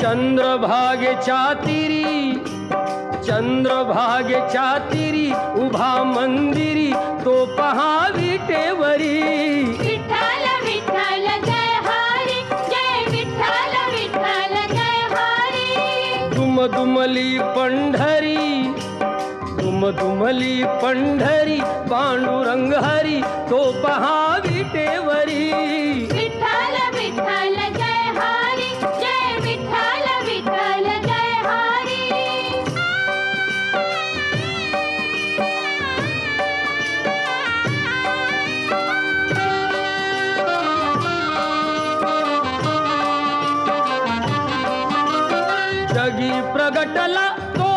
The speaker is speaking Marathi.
चंद्रभागेच्या तीरी, चंद्रभागेच्या तीरी उभा मंदिरी तो पहा विटेवरी. विठ्ठल विठ्ठल जय हरी, जय विठ्ठल विठ्ठल जय हरी. दुमदुमली पंढरी, दुमदुमली पंढरी पांडुरंग हरी तो पहा विटेवरी. विठ्ठल विठ्ठल जय हरी, जय विठ्ठल विठ्ठल जय हरी. जगी प्रगटला तो